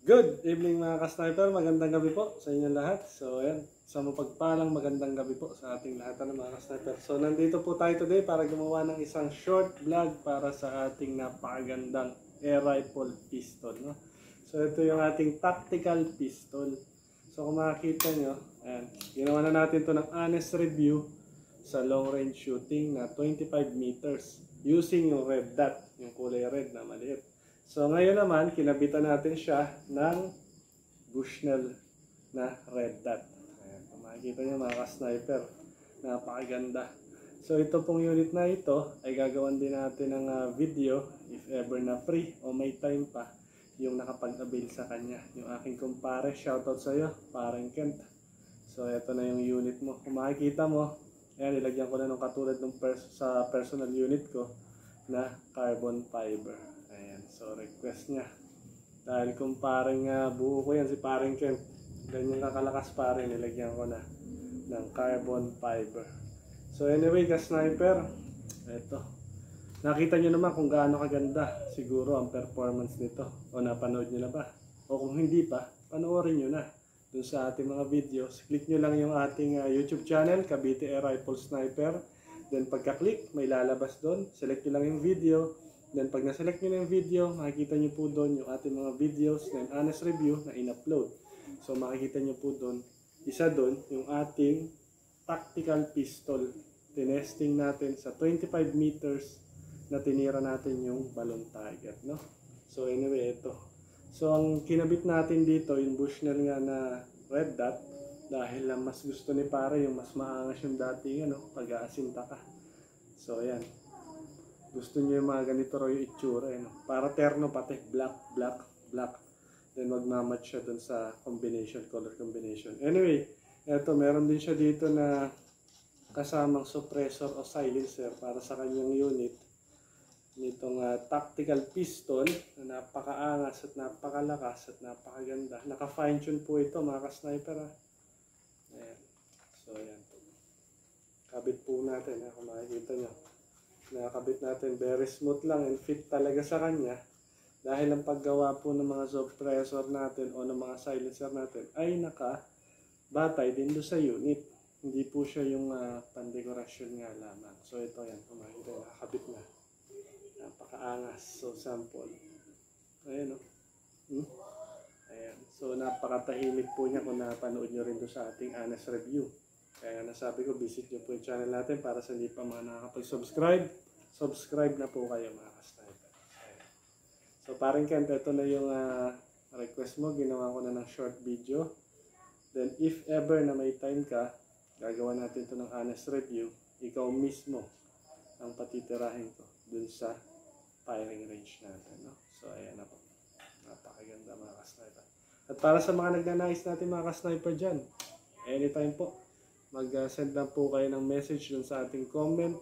Good evening mga ka-sniper, magandang gabi po sa inyong lahat. So ayan, sa mapagpalang magandang gabi po sa ating lahat ng mga ka-sniper. So nandito po tayo today para gumawa ng isang short vlog para sa ating napakagandang air rifle pistol, no? So ito yung ating tactical pistol. So kung makikita nyo, ayan, ginawa na natin to ng honest review sa long range shooting na 25 meters using yung red dot, yung kulay red na maliit. So ngayon naman, kinabitan natin siya ng Bushnell na red dot. Ayan, kung makikita nyo mga ka-sniper, napakaganda. So ito pong unit na ito ay gagawan din natin ng video if ever na free o may time pa yung nakapag-avail sa kanya. Yung aking kumpare, shoutout sa iyo, parang Kent. So ito na yung unit mo. Kung makikita mo, ayan, ilagyan ko na ng katulad ng sa personal unit ko na carbon fiber. Ayan, so request niya. Dahil kung parang buo ko yan, si parang Kent, ganyan kakalakas parin, nilagyan ko na ng carbon fiber. So anyway, ka-sniper, eto. Nakita nyo naman kung gaano kaganda siguro ang performance nito. O napanood nyo na ba? O kung hindi pa, panoorin nyo na. Dun sa ating mga videos, click nyo lang yung ating YouTube channel, Cavite Air Rifle Sniper. Then pagka-click, may lalabas doon. Select nyo lang yung video. Then pag na-select nyo na yung video, makikita nyo po doon yung ating mga videos na honest review na in-upload. So makikita nyo po doon, isa doon yung ating tactical pistol. Tinesting natin sa 25 meters na tinira natin yung balloon target, no? So anyway, ito. So ang kinabit natin dito, yung Bushnell nga na red dot, dahil mas gusto ni pare yung mas maangas yung dating pag-aasinta ka. So ayan. Gusto niyo yung mga ganito raw yung itsura, no? Para terno pati, black, black, black. Then magmamatch siya dun sa combination, color combination. Anyway, eto, meron din siya dito na kasamang suppressor o silencer para sa kanyang unit. Nitong tactical pistol na napakaangas at napakalakas at napakaganda. Naka-fine tune po ito mga ka-sniper. Ayan. So ayan po. Kabit po natin, kung makikita nyo. Nakakabit natin, very smooth lang and fit talaga sa kanya dahil ang paggawa po ng mga suppressor natin o ng mga silencer natin ay nakabatay din doon sa unit. Hindi po siya yung pandekorasyon nga lamang. So ito yan, kumakita, nakakabit na. Napakaangas. So sample. Ayan o. Ayan. So napakatahimik po niya kung napanood nyo rin doon sa ating honest review. Kaya nasabi ko, visit nyo po yung channel natin para sa hindi pa mga nakakapag-subscribe. Subscribe na po kayo mga ka-sniper. So parang Kent, ito na yung request mo. Ginawa ko na ng short video. Then if ever na may time ka, gagawa natin ito ng honest review. Ikaw mismo ang patitirahin ko dun sa firing range natin, no? So ayan na po. Napakaganda mga ka-sniper. At para sa mga nagnanais natin mga ka-sniper dyan, anytime po, mag-send lang po kayo ng message dun sa ating comment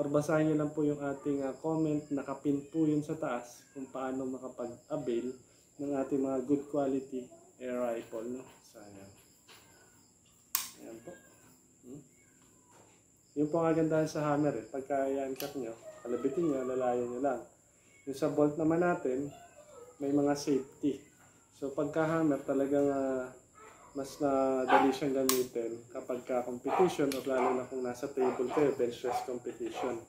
or basahin nyo lang po yung ating comment, nakapin po yun sa taas kung paano makapag-avail ng ating mga good quality air rifle, no? So ayan. Ayan po. Yung po ang kagandahan sa hammer, pagka i-uncut nyo, kalabitin nyo, lalayan nyo lang. Yung sa bolt naman natin, may mga safety. So pagka hammer, talagang mas nadali siyang gamitin kapag ka-competition o lalo na kung nasa table kayo, bench press competition.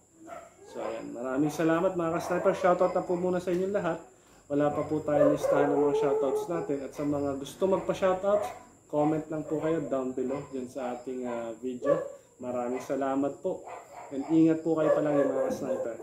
So ayan, maraming salamat mga ka-sniper. Shoutout na po muna sa inyong lahat. Wala pa po tayo listahan ng mga shoutouts natin. At sa mga gusto magpa-shoutouts, comment lang po kayo down below dyan sa ating video. Maraming salamat po. And ingat po kayo palagi mga ka-sniper.